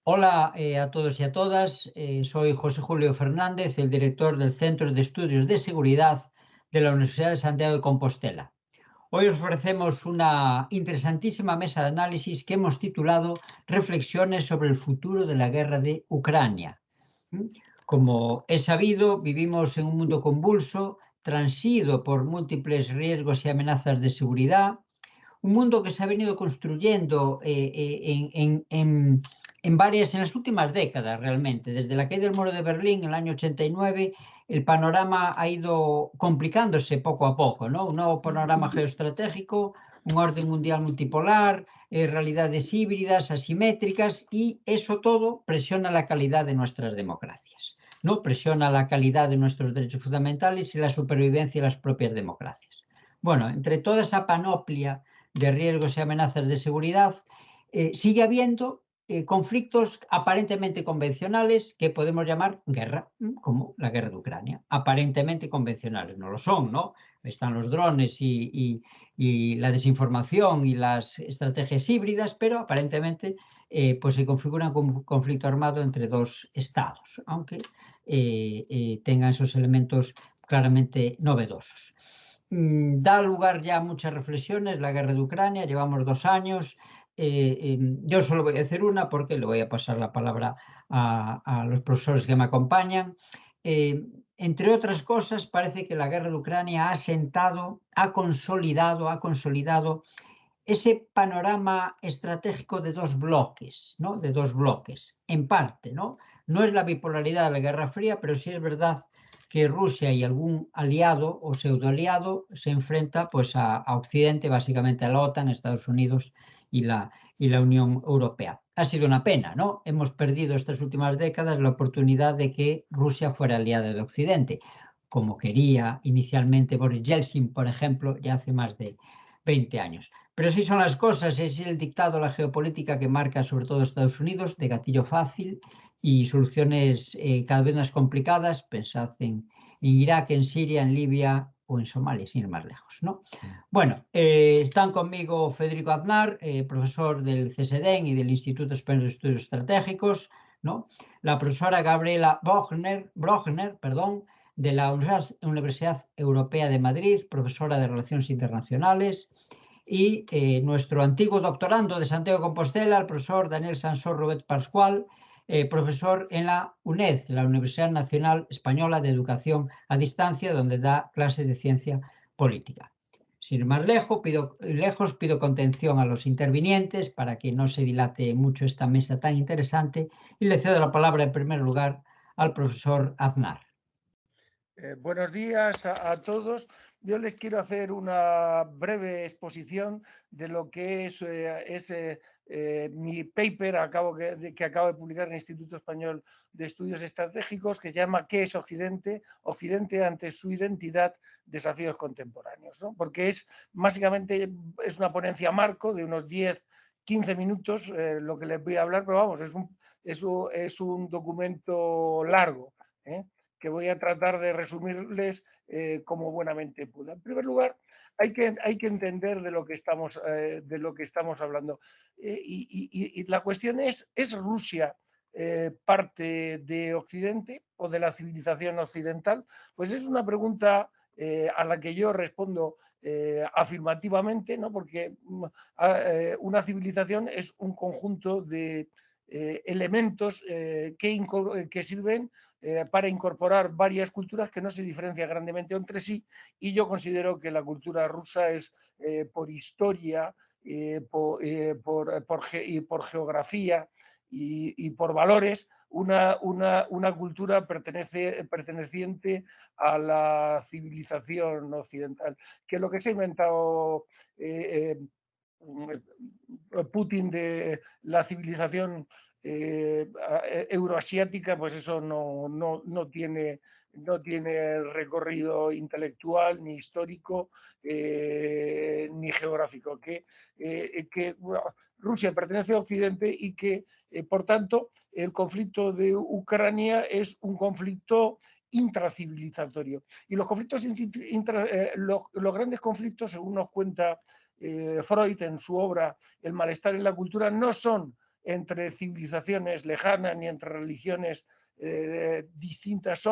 Hola a todos y a todas. Soy José Julio Fernández, el director del Centro de Estudios de Seguridad de la Universidad de Santiago de Compostela. Hoy os ofrecemos una interesantísima mesa de análisis que hemos titulado Reflexiones sobre el futuro de la guerra de Ucrania. ¿Mm? Como es sabido, vivimos en un mundo convulso, transido por múltiples riesgos y amenazas de seguridad, un mundo que se ha venido construyendo en las últimas décadas realmente. Desde la caída del muro de Berlín en el año 89, el panorama ha ido complicándose poco a poco, ¿no? Un nuevo panorama geoestratégico, un orden mundial multipolar, realidades híbridas, asimétricas, y eso todo presiona la calidad de nuestras democracias, ¿no? Presiona la calidad de nuestros derechos fundamentales y la supervivencia de las propias democracias. Bueno, entre toda esa panoplia de riesgos y amenazas de seguridad, sigue habiendo conflictos aparentemente convencionales que podemos llamar guerra, como la guerra de Ucrania. Aparentemente convencionales, no lo son, ¿no? Están los drones y la desinformación y las estrategias híbridas, pero aparentemente pues se configura como un conflicto armado entre dos estados, aunque tengan esos elementos claramente novedosos. Da lugar ya a muchas reflexiones la guerra de Ucrania, llevamos 2 años. Yo solo voy a hacer una porque le voy a pasar la palabra a los profesores que me acompañan. Eh, Entre otras cosas, parece que la guerra de Ucrania ha asentado, ha consolidado ese panorama estratégico de dos bloques, ¿no? De dos bloques, en parte, ¿no? No es la bipolaridad de la Guerra Fría, pero sí es verdad que Rusia y algún aliado o pseudoaliado se enfrenta pues a Occidente, básicamente a la OTAN, Estados Unidos y la Unión Europea. Ha sido una pena, ¿no? Hemos perdido estas últimas décadas la oportunidad de que Rusia fuera aliada de Occidente, como quería inicialmente Boris Yeltsin, por ejemplo, ya hace más de 20 años. Pero así son las cosas, es el dictado, la geopolítica que marca sobre todo Estados Unidos, de gatillo fácil y soluciones cada vez más complicadas. Pensad en Irak, en Siria, en Libia o en Somalia, sin ir más lejos, ¿no? Bueno, están conmigo Federico Aznar, profesor del CSDEN y del Instituto Español de Estudios Estratégicos, ¿no? La profesora Gabriela Brogner, perdón, de la Universidad Europea de Madrid, profesora de Relaciones Internacionales, y nuestro antiguo doctorando de Santiago de Compostela, el profesor Daniel Sansó Robet Pascual, profesor en la UNED, la Universidad Nacional Española de Educación a Distancia, donde da clases de ciencia política. Sin ir más lejos, pido contención a los intervinientes para que no se dilate mucho esta mesa tan interesante, y le cedo la palabra en primer lugar al profesor Aznar. Buenos días a todos. Yo les quiero hacer una breve exposición de lo que es mi paper que acabo de publicar en el Instituto Español de Estudios Estratégicos, que se llama ¿Qué es Occidente? Occidente ante su identidad, desafíos contemporáneos, ¿no? Porque básicamente es una ponencia marco de unos 10-15 minutos lo que les voy a hablar, pero vamos, es un documento largo, ¿eh? Que voy a tratar de resumirles como buenamente pueda. En primer lugar, hay que entender de lo que estamos hablando. Y la cuestión ¿es Rusia parte de Occidente o de la civilización occidental? Pues es una pregunta a la que yo respondo afirmativamente, ¿no? Porque una civilización es un conjunto de elementos que sirven para incorporar varias culturas que no se diferencian grandemente entre sí, y yo considero que la cultura rusa es por historia, por geografía y por valores una cultura perteneciente a la civilización occidental, que lo que se ha inventado Putin de la civilización euroasiática, pues eso no tiene recorrido intelectual, ni histórico, ni geográfico. Que Rusia pertenece a Occidente y que, por tanto, el conflicto de Ucrania es un conflicto intracivilizatorio. Y los grandes conflictos, según nos cuenta Freud en su obra El malestar en la cultura, no son entre civilizaciones lejanas ni entre religiones distintas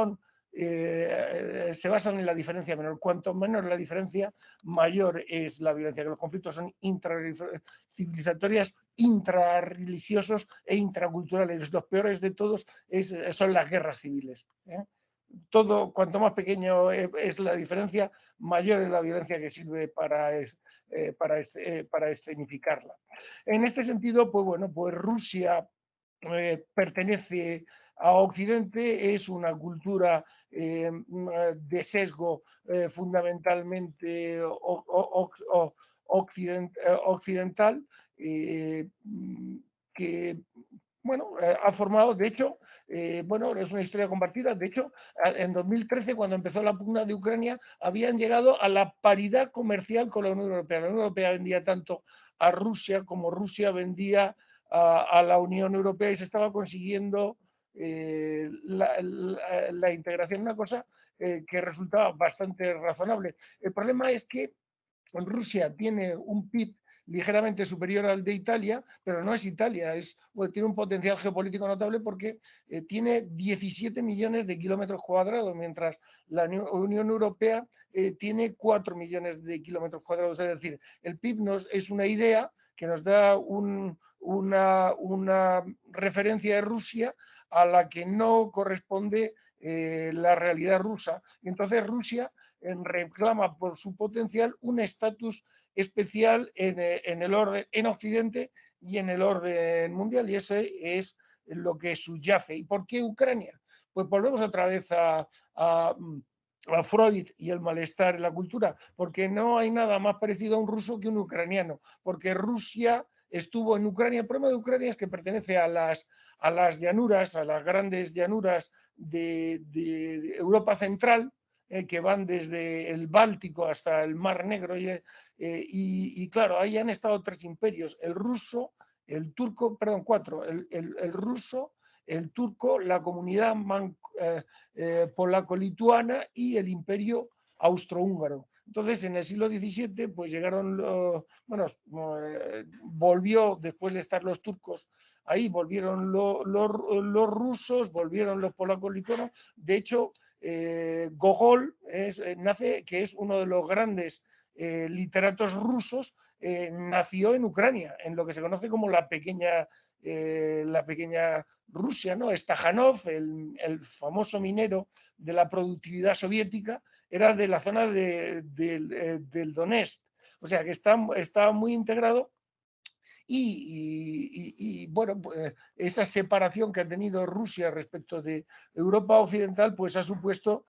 se basan en la diferencia menor. Cuanto menor la diferencia, mayor es la violencia. Que los conflictos son intracivilizatorios, intrarreligiosos e intraculturales. Los peores de todos son las guerras civiles. Todo, cuanto más pequeño es la diferencia, mayor es la violencia que sirve para escenificarla. En este sentido, pues bueno, pues Rusia pertenece a Occidente, es una cultura de sesgo fundamentalmente occidental, que bueno, ha formado, de hecho, bueno, es una historia compartida. De hecho, en 2013, cuando empezó la pugna de Ucrania, habían llegado a la paridad comercial con la Unión Europea. La Unión Europea vendía tanto a Rusia como Rusia vendía a la Unión Europea y se estaba consiguiendo la integración, una cosa que resultaba bastante razonable. El problema es que Rusia tiene un PIB ligeramente superior al de Italia, pero no es Italia, tiene un potencial geopolítico notable porque tiene 17 millones de kilómetros cuadrados, mientras la Unión Europea tiene 4 millones de kilómetros cuadrados. Es decir, el PIB es una idea que nos da una referencia de Rusia a la que no corresponde la realidad rusa. Y entonces Rusia reclama por su potencial un estatus especial en el orden en Occidente y en el orden mundial, y ese es lo que subyace. ¿Y por qué Ucrania? Pues volvemos otra vez a Freud y el malestar en la cultura, porque no hay nada más parecido a un ruso que un ucraniano, porque Rusia estuvo en Ucrania. El problema de Ucrania es que pertenece a las llanuras, a las grandes llanuras de Europa Central, que van desde el Báltico hasta el Mar Negro. Y claro, ahí han estado tres imperios: el ruso, el turco, perdón, cuatro: el ruso, el turco, la comunidad polaco-lituana y el imperio austrohúngaro. Entonces, en el siglo XVII, pues llegaron volvió, después de estar los turcos ahí, volvieron los rusos, volvieron los polacos lituanos. De hecho, Gogol nace, que es uno de los grandes literatos rusos, nació en Ucrania, en lo que se conoce como la pequeña Rusia, ¿no? Stajanov, el famoso minero de la productividad soviética, era de la zona del Donetsk. O sea que está muy integrado. Y bueno, pues, esa separación que ha tenido Rusia respecto de Europa Occidental, pues ha supuesto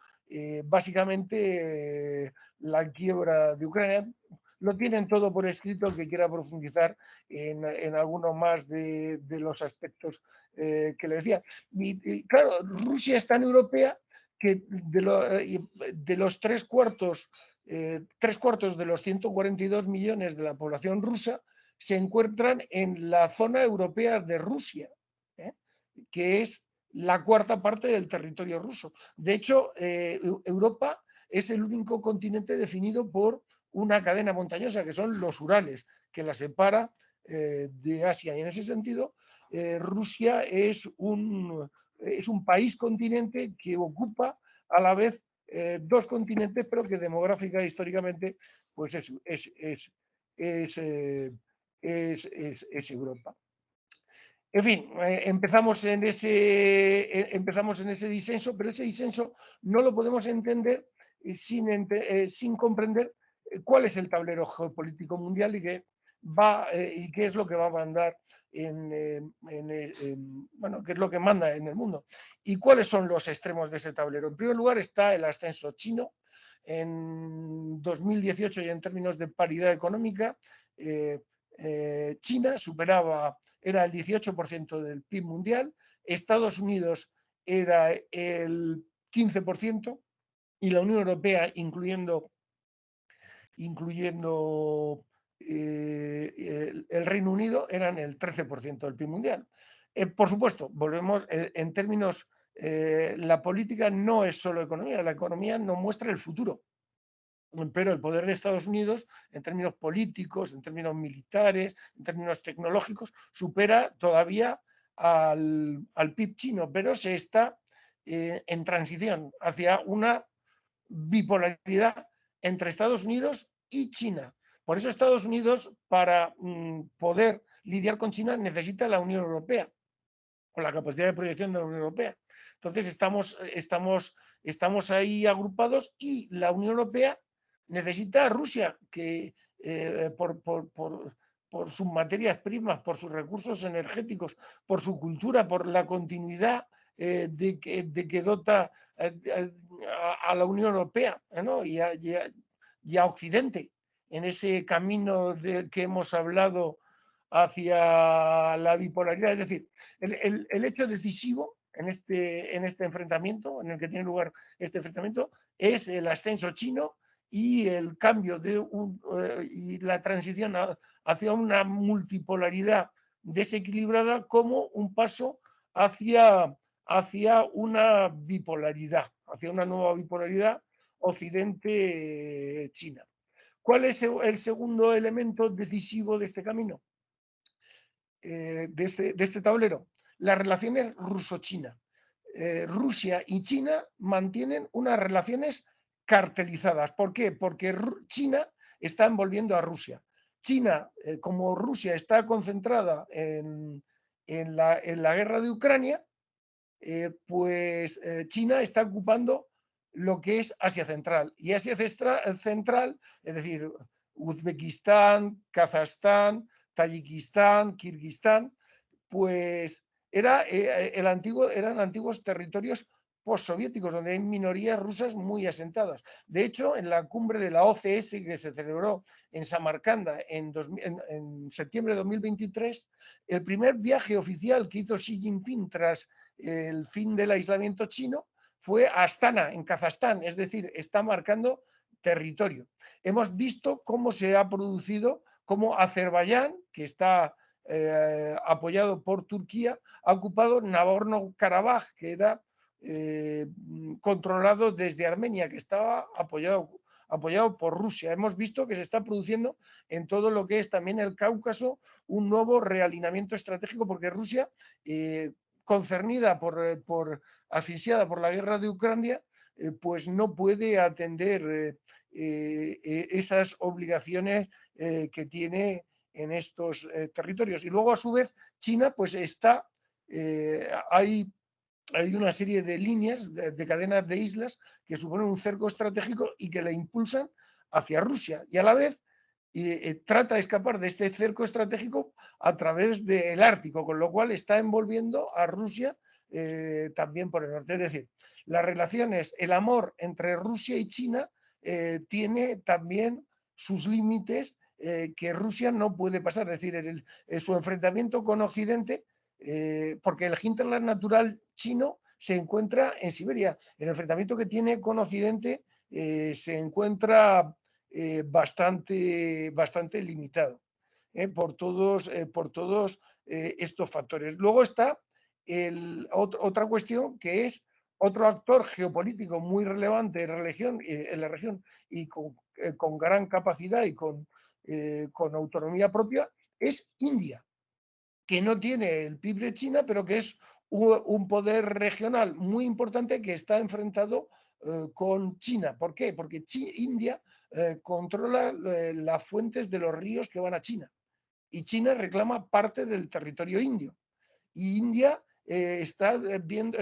básicamente la quiebra de Ucrania. Lo tienen todo por escrito el que quiera profundizar en alguno más de los aspectos que le decía. Y claro, Rusia es tan europea que de los tres cuartos de los 142 millones de la población rusa se encuentran en la zona europea de Rusia, que es la cuarta parte del territorio ruso. De hecho, Europa es el único continente definido por una cadena montañosa, que son los Urales, que la separa de Asia. Y en ese sentido, Rusia es un país continente que ocupa a la vez dos continentes, pero que demográfica e históricamente pues es Europa. En fin, empezamos en ese disenso, pero ese disenso no lo podemos entender sin comprender cuál es el tablero geopolítico mundial y qué es lo que va a mandar bueno, qué es lo que manda en el mundo y cuáles son los extremos de ese tablero. En primer lugar está el ascenso chino. En 2018, y en términos de paridad económica, China era el 18% del PIB mundial, Estados Unidos era el 15% y la Unión Europea, incluyendo el Reino Unido, eran el 13% del PIB mundial. Por supuesto, volvemos en términos, la política no es solo economía, la economía nos muestra el futuro. pero el poder de Estados Unidos, en términos políticos, en términos militares, en términos tecnológicos, supera todavía al PIB chino, pero se está en transición hacia una bipolaridad entre Estados Unidos y China. Por eso Estados Unidos, para poder lidiar con China, necesita la Unión Europea, con la capacidad de proyección de la Unión Europea. Entonces estamos ahí agrupados y la Unión Europea necesita a Rusia, que por sus materias primas, por sus recursos energéticos, por su cultura, por la continuidad de que dota a la Unión Europea, ¿no? y a Occidente en ese camino del que hemos hablado hacia la bipolaridad. Es decir, el hecho decisivo en este enfrentamiento, en el que tiene lugar este enfrentamiento, es el ascenso chino y el cambio y la transición hacia una multipolaridad desequilibrada como un paso hacia una bipolaridad, hacia una nueva bipolaridad Occidente-China. ¿Cuál es el segundo elemento decisivo de este camino? De este tablero, las relaciones ruso-china. Rusia y China mantienen unas relaciones cartelizadas. ¿Por qué? Porque China está envolviendo a Rusia. China, como Rusia está concentrada en la guerra de Ucrania, pues China está ocupando lo que es Asia Central. Y Asia Central, es decir, Uzbekistán, Kazajstán, Tayikistán, Kirguistán, pues eran antiguos territorios postsoviéticos, donde hay minorías rusas muy asentadas. De hecho, en la cumbre de la OCS que se celebró en Samarcanda en septiembre de 2023, el primer viaje oficial que hizo Xi Jinping tras el fin del aislamiento chino fue a Astana, en Kazajstán, es decir, está marcando territorio. Hemos visto cómo se ha producido, cómo Azerbaiyán, que está apoyado por Turquía, ha ocupado Nagorno-Karabaj, que era controlado desde Armenia, que estaba apoyado por Rusia. Hemos visto que se está produciendo en todo lo que es también el Cáucaso un nuevo realineamiento estratégico, porque Rusia, concernida asfixiada por la guerra de Ucrania, pues no puede atender esas obligaciones que tiene en estos territorios. Y luego, a su vez, China, pues hay una serie de líneas, de cadenas de islas que suponen un cerco estratégico y que la impulsan hacia Rusia. Y a la vez trata de escapar de este cerco estratégico a través del Ártico, con lo cual está envolviendo a Rusia también por el norte. Es decir, las relaciones, el amor entre Rusia y China tiene también sus límites que Rusia no puede pasar. Es decir, su enfrentamiento con Occidente, porque el hinterland natural chino se encuentra en Siberia. El enfrentamiento que tiene con Occidente se encuentra bastante limitado por todos estos factores. Luego está otra cuestión, que es otro actor geopolítico muy relevante en la región y con gran capacidad y con autonomía propia, es India, que no tiene el PIB de China, pero que es un poder regional muy importante que está enfrentado con China. ¿Por qué? Porque India controla las fuentes de los ríos que van a China y China reclama parte del territorio indio. Y India está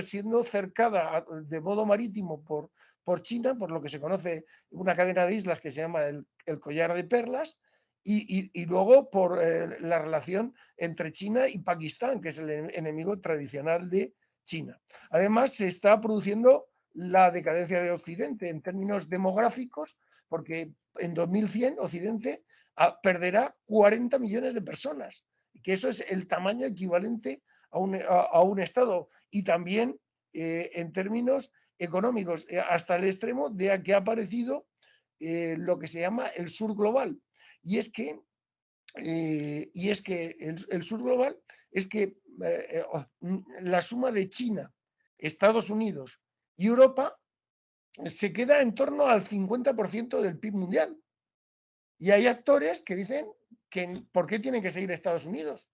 siendo cercada de modo marítimo por China, por lo que se conoce una cadena de islas que se llama el Collar de Perlas, y luego por la relación entre China y Pakistán, que es el enemigo tradicional de China. Además, se está produciendo la decadencia de Occidente en términos demográficos, porque en 2100 Occidente perderá 40 millones de personas, que eso es el tamaño equivalente a un Estado, y también en términos económicos, hasta el extremo de que ha aparecido lo que se llama el sur global. Y es que el sur global es que la suma de China, Estados Unidos y Europa se queda en torno al 50% del PIB mundial. Y hay actores que dicen que ¿por qué tienen que seguir Estados Unidos?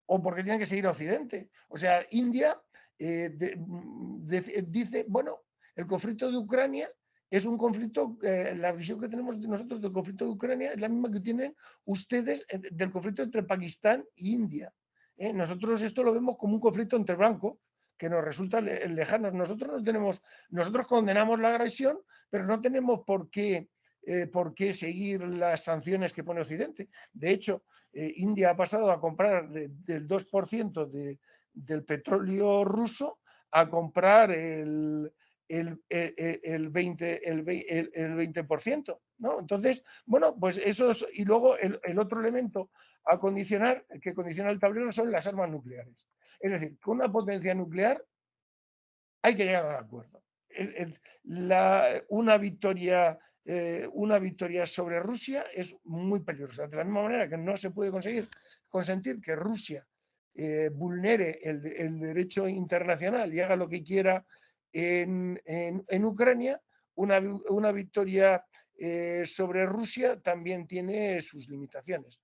¿O por qué tienen que seguir Occidente? O sea, India dice, bueno, el conflicto de Ucrania es un conflicto, la visión que tenemos nosotros del conflicto de Ucrania es la misma que tienen ustedes del conflicto entre Pakistán e India. Nosotros esto lo vemos como un conflicto entre blancos que nos resulta lejano. Nosotros condenamos la agresión, pero no tenemos por qué seguir las sanciones que pone Occidente. De hecho, India ha pasado a comprar del 2% del petróleo ruso a comprar el 20%, ¿no? Entonces, bueno, pues eso es, y luego el otro elemento a condicionar, que condiciona el tablero, son las armas nucleares. Es decir, con una potencia nuclear hay que llegar a un acuerdo. Una victoria sobre Rusia es muy peligrosa. De la misma manera que no se puede consentir que Rusia vulnere el derecho internacional y haga lo que quiera en Ucrania, una victoria sobre Rusia también tiene sus limitaciones.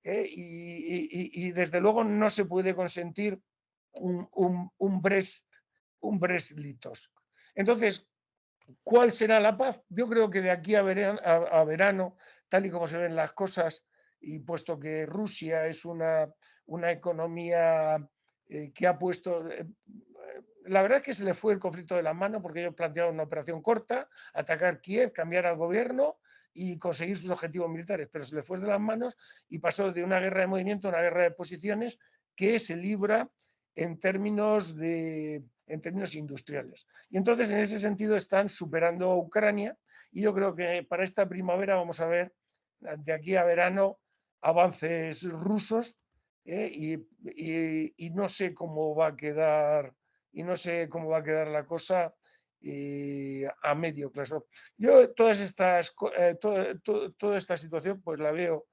Y desde luego no se puede consentir un Brest-Litovsk. Entonces, ¿cuál será la paz? Yo creo que de aquí a verano, tal y como se ven las cosas, y puesto que Rusia es una economía que ha puesto... la verdad es que se le fue el conflicto de las manos porque ellos plantearon una operación corta, atacar Kiev, cambiar al gobierno y conseguir sus objetivos militares, pero se le fue de las manos y pasó de una guerra de movimiento a una guerra de posiciones que se libra en términos industriales. Y entonces, en ese sentido, están superando a Ucrania y yo creo que para esta primavera vamos a ver, de aquí a verano, avances rusos y no sé cómo va a quedar la cosa a medio plazo. Yo toda esta situación pues la veo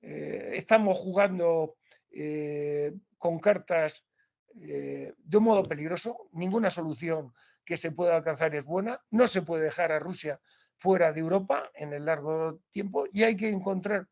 estamos jugando con cartas de un modo peligroso. Ninguna solución que se pueda alcanzar es buena. No se puede dejar a Rusia fuera de Europa en el largo tiempo y hay que encontrar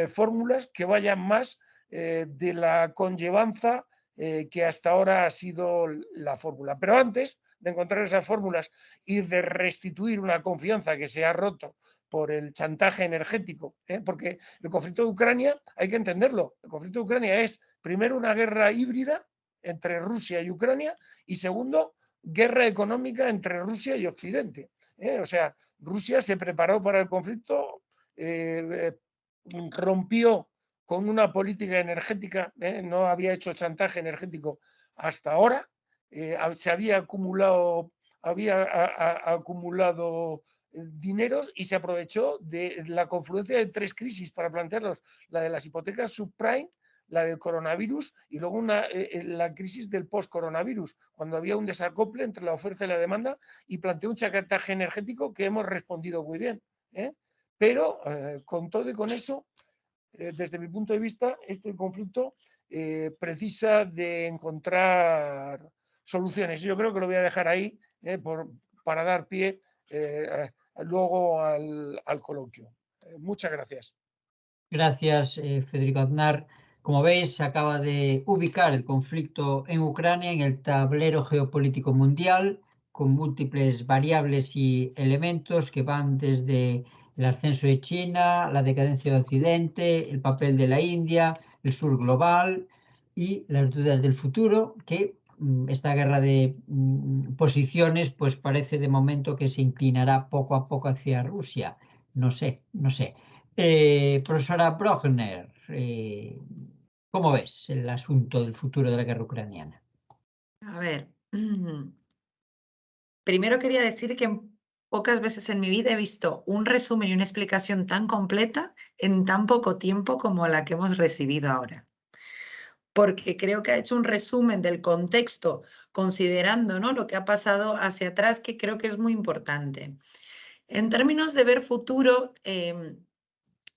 fórmulas que vayan más de la conllevanza que hasta ahora ha sido la fórmula. Pero antes de encontrar esas fórmulas y de restituir una confianza que se ha roto por el chantaje energético, porque el conflicto de Ucrania, hay que entenderlo, el conflicto de Ucrania es primero una guerra híbrida entre Rusia y Ucrania y segundo, guerra económica entre Rusia y Occidente. O sea, Rusia se preparó para el conflicto, rompió con una política energética, no había hecho chantaje energético hasta ahora, se había acumulado dineros y se aprovechó de la confluencia de tres crisis para plantearlos, la de las hipotecas subprime, la del coronavirus y luego la crisis del post-coronavirus, cuando había un desacople entre la oferta y la demanda y planteó un chantaje energético que hemos respondido muy bien. Pero con todo y con eso, desde mi punto de vista, este conflicto precisa de encontrar soluciones. Yo creo que lo voy a dejar ahí para dar pie luego al coloquio. Muchas gracias. Gracias, Federico Aznar. Como veis, se acaba de ubicar el conflicto en Ucrania en el tablero geopolítico mundial, con múltiples variables y elementos que van desde el ascenso de China, la decadencia de Occidente, el papel de la India, el sur global y las dudas del futuro, que esta guerra de posiciones pues parece de momento que se inclinará poco a poco hacia Rusia. No sé. Profesora Brogner, ¿cómo ves el asunto del futuro de la guerra ucraniana? A ver, primero quería decir que pocas veces en mi vida he visto un resumen y una explicación tan completa en tan poco tiempo como la que hemos recibido ahora. Porque creo que ha hecho un resumen del contexto, considerando, ¿no?, lo que ha pasado hacia atrás, que creo que es muy importante. En términos de ver futuro,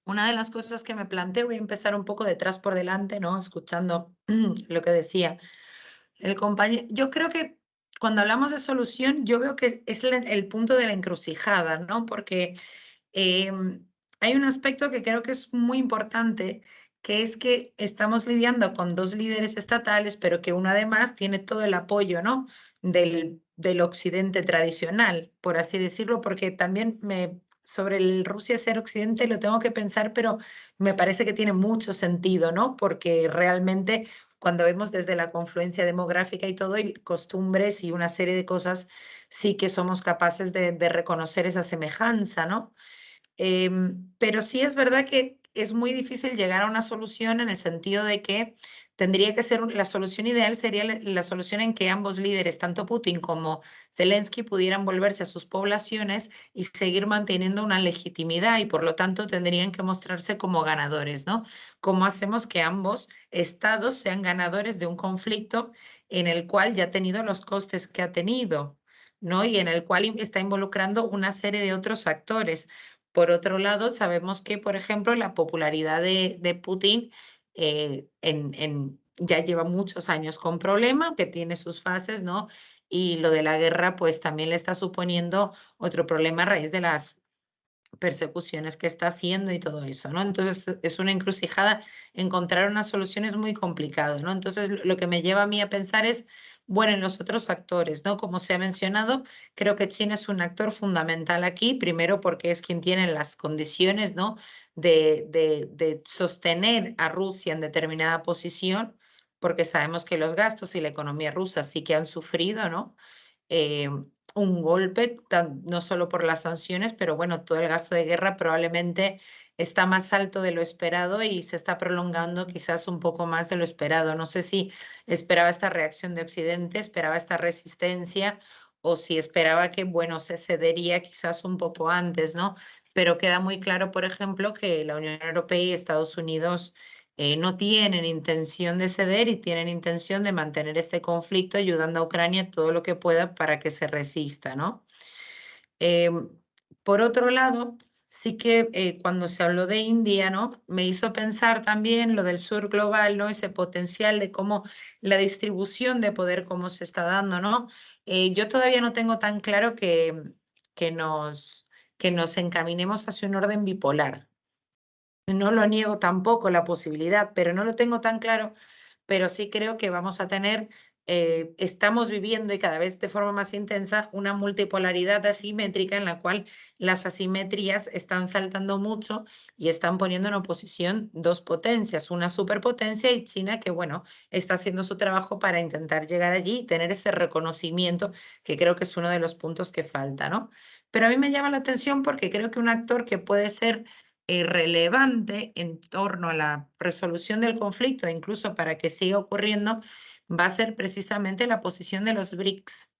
una de las cosas que me planteo, voy a empezar un poco detrás por delante, ¿no?, escuchando lo que decía el compañero. Yo creo que cuando hablamos de solución, yo veo que es el punto de la encrucijada, ¿no? Porque hay un aspecto que creo que es muy importante, que es que estamos lidiando con dos líderes estatales, pero que uno además tiene todo el apoyo, ¿no? del occidente tradicional, por así decirlo, porque también sobre el Rusia ser occidente lo tengo que pensar, pero me parece que tiene mucho sentido, ¿no? Porque realmente cuando vemos desde la confluencia demográfica y todo, y costumbres y una serie de cosas, sí que somos capaces de reconocer esa semejanza, ¿no? Pero sí es verdad que es muy difícil llegar a una solución en el sentido de que tendría que ser la solución ideal sería la solución en que ambos líderes, tanto Putin como Zelensky, pudieran volverse a sus poblaciones y seguir manteniendo una legitimidad y por lo tanto tendrían que mostrarse como ganadores, ¿no? ¿Cómo hacemos que ambos estados sean ganadores de un conflicto en el cual ya ha tenido los costes que ha tenido, ¿no? Y en el cual está involucrando una serie de otros actores? Por otro lado, sabemos que, por ejemplo, la popularidad de Putin ya lleva muchos años con problema, que tiene sus fases, ¿no? Y lo de la guerra, pues también le está suponiendo otro problema a raíz de las persecuciones que está haciendo y todo eso, ¿no? Entonces es una encrucijada, encontrar una solución es muy complicado, ¿no? Entonces lo que me lleva a mí a pensar es, bueno, en los otros actores, ¿no? Como se ha mencionado, creo que China es un actor fundamental aquí, primero porque es quien tiene las condiciones, ¿no? De sostener a Rusia en determinada posición, porque sabemos que los gastos y la economía rusa sí que han sufrido, ¿no? Un golpe, no solo por las sanciones, pero bueno, todo el gasto de guerra probablemente está más alto de lo esperado y se está prolongando quizás un poco más de lo esperado. No sé si esperaba esta reacción de Occidente, esperaba esta resistencia o si esperaba que, bueno, se cedería quizás un poco antes, ¿no? Pero queda muy claro, por ejemplo, que la Unión Europea y Estados Unidos no tienen intención de ceder y tienen intención de mantener este conflicto ayudando a Ucrania todo lo que pueda para que se resista, ¿no? Por otro lado, sí que cuando se habló de India, ¿no? Me hizo pensar también lo del sur global, ¿no? Ese potencial de cómo la distribución de poder, cómo se está dando, ¿no? Yo todavía no tengo tan claro que nos encaminemos hacia un orden bipolar. No lo niego tampoco la posibilidad, pero no lo tengo tan claro, pero sí creo que vamos a tener, estamos viviendo y cada vez de forma más intensa una multipolaridad asimétrica en la cual las asimetrías están saltando mucho y están poniendo en oposición dos potencias, una superpotencia y China que, bueno, está haciendo su trabajo para intentar llegar allí y tener ese reconocimiento que creo que es uno de los puntos que falta, ¿no? Pero a mí me llama la atención porque creo que un actor que puede ser relevante en torno a la resolución del conflicto, incluso para que siga ocurriendo, va a ser precisamente la posición de los BRICS,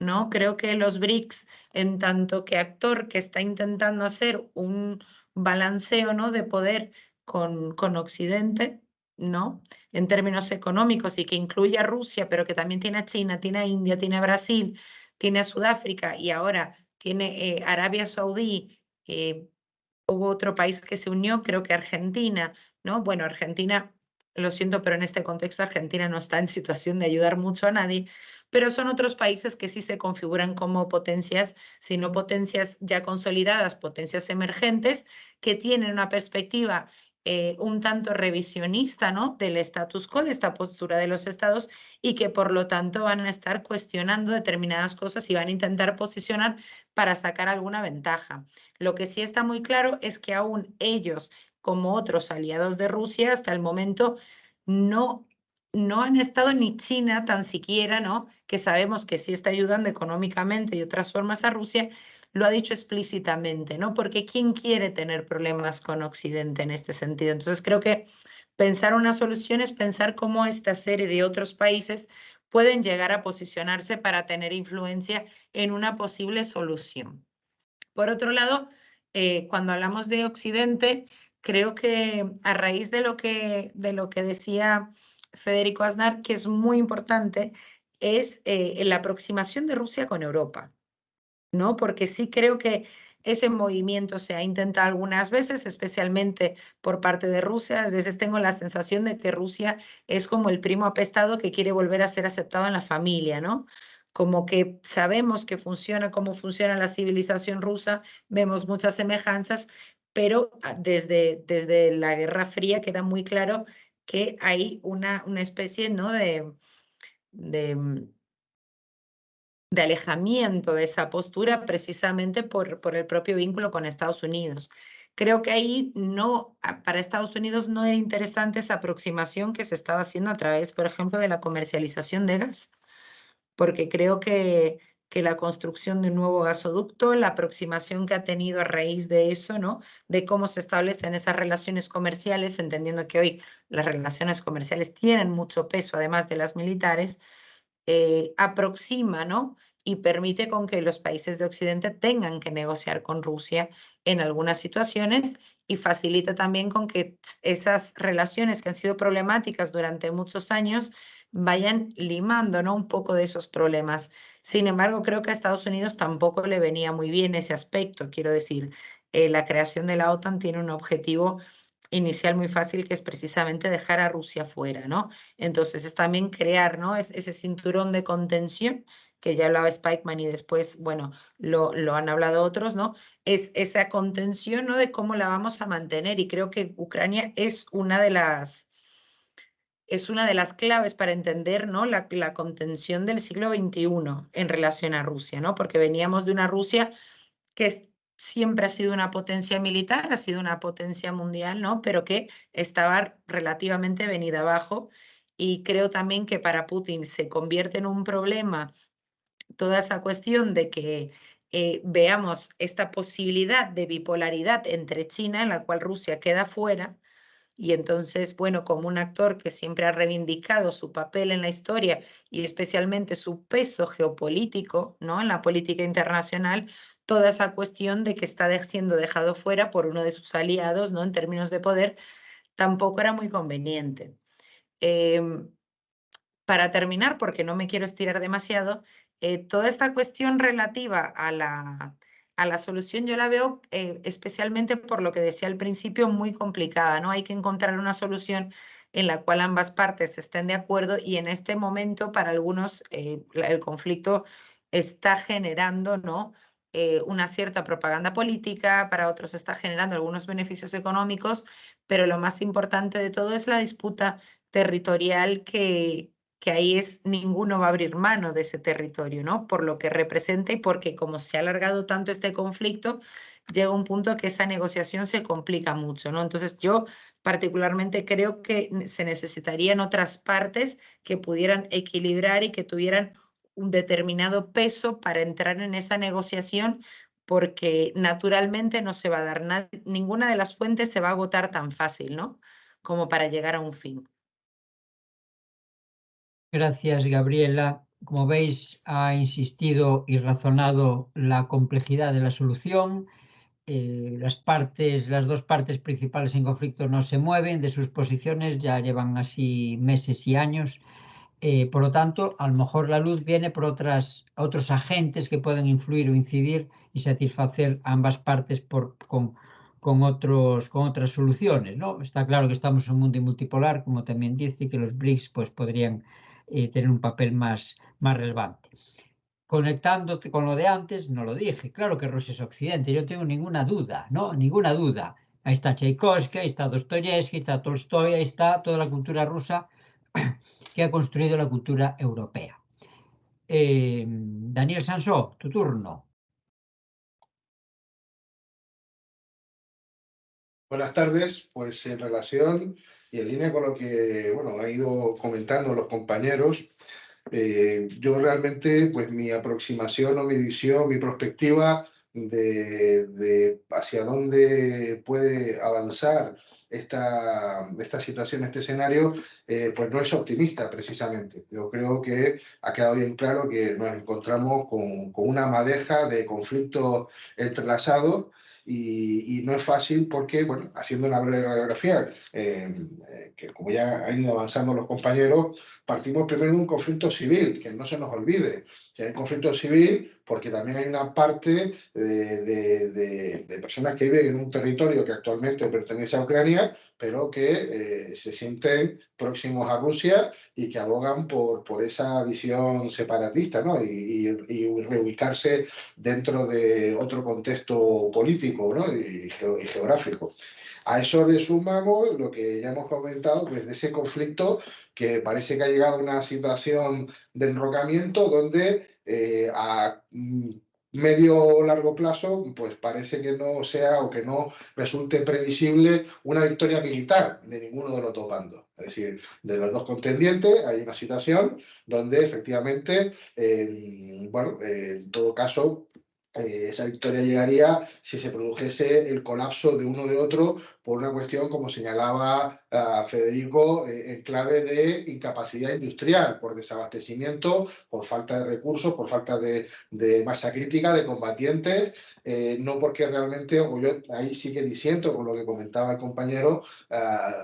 ¿no? Creo que los BRICS, en tanto que actor que está intentando hacer un balanceo, ¿no? de poder con Occidente, ¿no? En términos económicos y que incluye a Rusia, pero que también tiene a China, tiene a India, tiene a Brasil, tiene a Sudáfrica y ahora tiene Arabia Saudí. Hubo otro país que se unió, creo que Argentina, ¿no? Bueno, Argentina, lo siento, pero en este contexto Argentina no está en situación de ayudar mucho a nadie, pero son otros países que sí se configuran como potencias, sino potencias ya consolidadas, potencias emergentes, que tienen una perspectiva un tanto revisionista, ¿no? Del status quo, de esta postura de los estados, y que por lo tanto van a estar cuestionando determinadas cosas y van a intentar posicionar para sacar alguna ventaja. Lo que sí está muy claro es que aún ellos, como otros aliados de Rusia, hasta el momento no, no han estado ni China tan siquiera, ¿no? Que sabemos que sí está ayudando económicamente y de otras formas a Rusia, lo ha dicho explícitamente, ¿no? Porque ¿quién quiere tener problemas con Occidente en este sentido? Entonces creo que pensar una solución es pensar cómo esta serie de otros países pueden llegar a posicionarse para tener influencia en una posible solución. Por otro lado, cuando hablamos de Occidente, creo que a raíz de lo que decía Federico Aznar, que es muy importante, es la aproximación de Rusia con Europa, ¿no? Porque sí creo que ese movimiento se ha intentado algunas veces, especialmente por parte de Rusia. A veces tengo la sensación de que Rusia es como el primo apestado que quiere volver a ser aceptado en la familia, ¿no? como que sabemos que funciona, cómo funciona la civilización rusa, vemos muchas semejanzas, pero desde la Guerra Fría queda muy claro que hay una especie, ¿no?, de alejamiento de esa postura precisamente por el propio vínculo con Estados Unidos. Creo que ahí para Estados Unidos no era interesante esa aproximación que se estaba haciendo a través, por ejemplo, de la comercialización de gas, porque creo que la construcción de un nuevo gasoducto, la aproximación que ha tenido a raíz de eso, ¿no?, de cómo se establecen esas relaciones comerciales, entendiendo que hoy las relaciones comerciales tienen mucho peso, además de las militares, aproxima, ¿no?, y permite con que los países de Occidente tengan que negociar con Rusia en algunas situaciones y facilita también con que esas relaciones que han sido problemáticas durante muchos años vayan limando, ¿no?, un poco de esos problemas. Sin embargo, creo que a Estados Unidos tampoco le venía muy bien ese aspecto. Quiero decir, la creación de la OTAN tiene un objetivo inicial muy fácil, que es precisamente dejar a Rusia fuera, ¿no? Entonces es también crear, ¿no?, ese cinturón de contención, que ya hablaba Spikeman y después, bueno, lo han hablado otros, ¿no? Es esa contención, ¿no?, de cómo la vamos a mantener, y creo que Ucrania es una de las claves para entender, ¿no?, la contención del siglo XXI en relación a Rusia, ¿no? Porque veníamos de una Rusia que siempre ha sido una potencia militar, ha sido una potencia mundial, ¿no?, pero que estaba relativamente venida abajo. Y creo también que para Putin se convierte en un problema toda esa cuestión de que veamos esta posibilidad de bipolaridad entre China, en la cual Rusia queda fuera, y entonces, bueno, como un actor que siempre ha reivindicado su papel en la historia y especialmente su peso geopolítico, ¿no?, en la política internacional, toda esa cuestión de que está siendo dejado fuera por uno de sus aliados, ¿no?, en términos de poder, tampoco era muy conveniente. Para terminar, porque no me quiero estirar demasiado, toda esta cuestión relativa a la solución yo la veo, especialmente por lo que decía al principio, muy complicada, ¿no? Hay que encontrar una solución en la cual ambas partes estén de acuerdo, y en este momento para algunos el conflicto está generando, ¿no?, una cierta propaganda política, para otros está generando algunos beneficios económicos, pero lo más importante de todo es la disputa territorial, que ahí ninguno va a abrir mano de ese territorio, ¿no?, por lo que representa y porque, como se ha alargado tanto este conflicto, llega un punto que esa negociación se complica mucho, ¿no? Entonces, yo particularmente creo que se necesitarían otras partes que pudieran equilibrar y que tuvieran un determinado peso para entrar en esa negociación, porque naturalmente no se va a dar ninguna de las fuentes se va a agotar tan fácil, ¿no?, como para llegar a un fin. Gracias, Gabriela. Como veis, ha insistido y razonado la complejidad de la solución. Las dos partes principales en conflicto no se mueven de sus posiciones, ya llevan así meses y años. Por lo tanto, a lo mejor la luz viene por otros agentes que pueden influir o incidir y satisfacer a ambas partes con otras soluciones, ¿no? Está claro que estamos en un mundo multipolar, como también dice, que los BRICS pues, podrían tener un papel más relevante. Conectándote con lo de antes, no lo dije, claro que Rusia es Occidente, yo no tengo ninguna duda, ¿no? Ninguna duda. Ahí está Tchaikovsky, ahí está Dostoyevsky, está Tolstoy, ahí está toda la cultura rusa que ha construido la cultura europea. Daniel Sansó, tu turno. Buenas tardes, pues en relación y en línea con lo que han ido comentando los compañeros, yo realmente, pues mi aproximación o mi visión, mi perspectiva de hacia dónde puede avanzar esta situación, este escenario, pues no es optimista precisamente. Yo creo que ha quedado bien claro que nos encontramos con una madeja de conflictos entrelazados. Y no es fácil porque, haciendo una breve radiografía, que como ya han ido avanzando los compañeros, partimos primero de un conflicto civil, que no se nos olvide. Que hay conflicto civil porque también hay una parte de personas que viven en un territorio que actualmente pertenece a Ucrania, pero que se sienten próximos a Rusia y que abogan por esa visión separatista, ¿no? y reubicarse dentro de otro contexto político, ¿no? y geográfico. A eso le sumamos lo que ya hemos comentado, pues de ese conflicto que parece que ha llegado a una situación de enrocamiento donde a medio o largo plazo, pues parece que no sea o que no resulte previsible una victoria militar de ninguno de los dos bandos. Es decir, de los dos contendientes hay una situación donde efectivamente, bueno, en todo caso, esa victoria llegaría si se produjese el colapso de uno de otro por una cuestión, como señalaba Federico, en clave de incapacidad industrial, por desabastecimiento, por falta de recursos, por falta de masa crítica, de combatientes, no porque realmente, o yo ahí sí que disiento con lo que comentaba el compañero,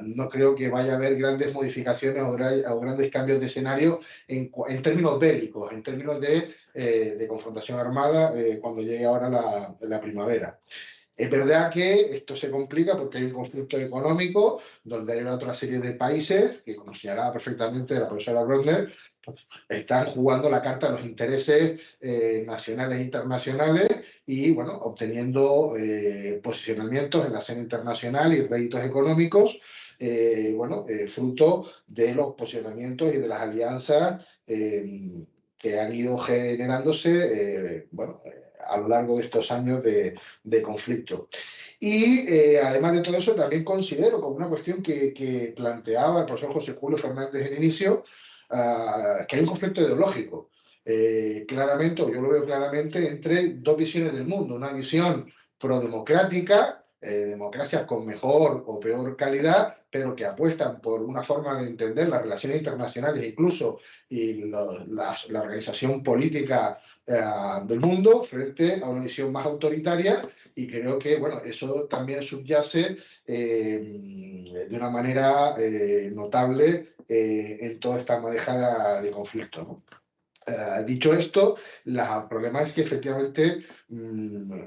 no creo que vaya a haber grandes modificaciones o grandes cambios de escenario en términos bélicos, en términos de confrontación armada cuando llegue ahora la primavera. Es verdad que esto se complica porque hay un conflicto económico donde hay otra serie de países que, como señalaba perfectamente la profesora Brosner, están jugando la carta de los intereses nacionales e internacionales y, bueno, obteniendo posicionamientos en la escena internacional y réditos económicos, fruto de los posicionamientos y de las alianzas que han ido generándose, a lo largo de estos años de conflicto. Y además de todo eso, también considero como una cuestión que planteaba el profesor José Julio Fernández en inicio, que hay un conflicto ideológico. Claramente, o yo lo veo claramente, entre dos visiones del mundo. Una visión prodemocrática, democracias con mejor o peor calidad, pero que apuestan por una forma de entender las relaciones internacionales incluso y la organización política del mundo frente a una visión más autoritaria, y creo que, bueno, eso también subyace de una manera notable en toda esta madeja de conflicto, ¿no? Dicho esto, el problema es que efectivamente,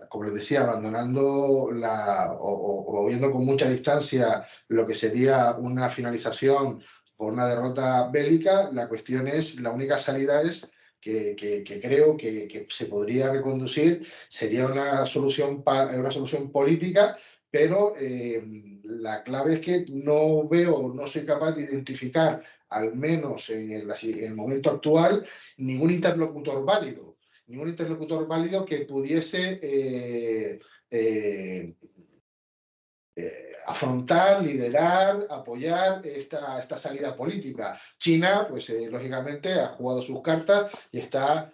como les decía, abandonando o viendo con mucha distancia lo que sería una finalización por una derrota bélica, la cuestión es, la única salida es que creo que se podría reconducir, sería una solución política, pero la clave es que no veo, no soy capaz de identificar, al menos en el momento actual, ningún interlocutor válido que pudiese afrontar, liderar, apoyar esta salida política. China, pues lógicamente ha jugado sus cartas y está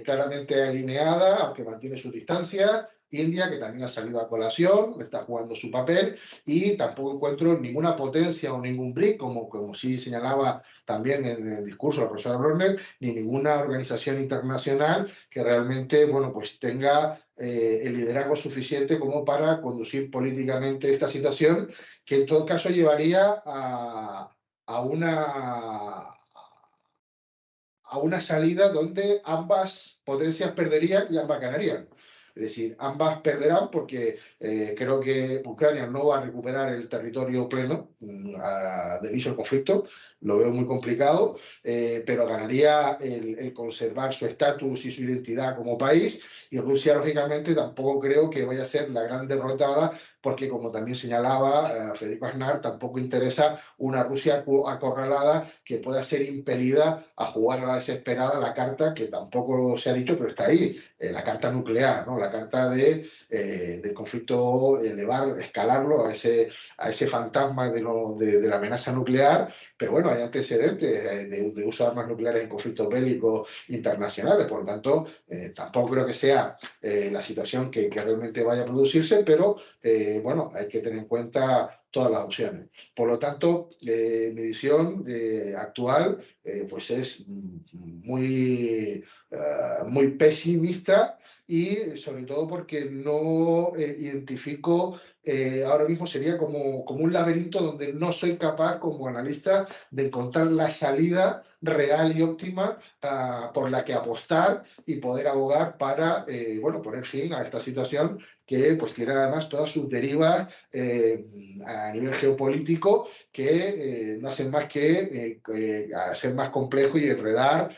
claramente alineada, aunque mantiene su distancia. India, que también ha salido a colación, está jugando su papel, y tampoco encuentro ninguna potencia o ningún BRIC, como sí señalaba también en el discurso de la profesora Brosner, ni ninguna organización internacional que realmente, bueno, pues tenga el liderazgo suficiente como para conducir políticamente esta situación, que en todo caso llevaría a una salida donde ambas potencias perderían y ambas ganarían. Es decir, ambas perderán porque creo que Ucrania no va a recuperar el territorio pleno debido al conflicto, lo veo muy complicado, pero ganaría el conservar su estatus y su identidad como país, y Rusia, lógicamente, tampoco creo que vaya a ser la gran derrotada, porque, como también señalaba Federico Aznar, tampoco interesa una Rusia acorralada que pueda ser impelida a jugar a la desesperada la carta que tampoco se ha dicho, pero está ahí, la carta nuclear, ¿no? La carta del conflicto, escalarlo a ese fantasma de la amenaza nuclear. Pero bueno, hay antecedentes de uso de armas nucleares en conflictos bélicos internacionales, por lo tanto, tampoco creo que sea la situación que realmente vaya a producirse, pero bueno, hay que tener en cuenta todas las opciones. Por lo tanto, mi visión actual pues es muy pesimista, y sobre todo porque no identifico ahora mismo sería como un laberinto donde no soy capaz como analista de encontrar la salida real y óptima por la que apostar y poder abogar para bueno, poner fin a esta situación que pues tiene además todas sus derivas a nivel geopolítico que no hacen más que hacer más complejo y enredar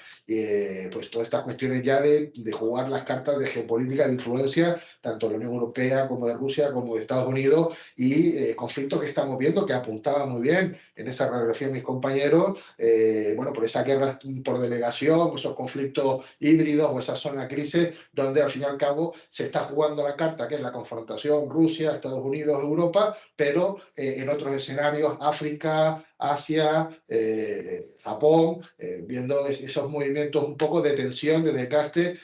pues todas estas cuestiones ya de jugar las cartas de geopolítica, de influencia, tanto de la Unión Europea como de Rusia, como de Estados Unidos, y conflictos que estamos viendo, que apuntaba muy bien en esa radiografía de mis compañeros, bueno, por esa guerra por delegación, esos conflictos híbridos o esa zona de crisis, donde al fin y al cabo se está jugando la carta, que es la confrontación Rusia, Estados Unidos, Europa, pero en otros escenarios, África, Asia, Japón, viendo esos movimientos un poco de tensión, de desgaste,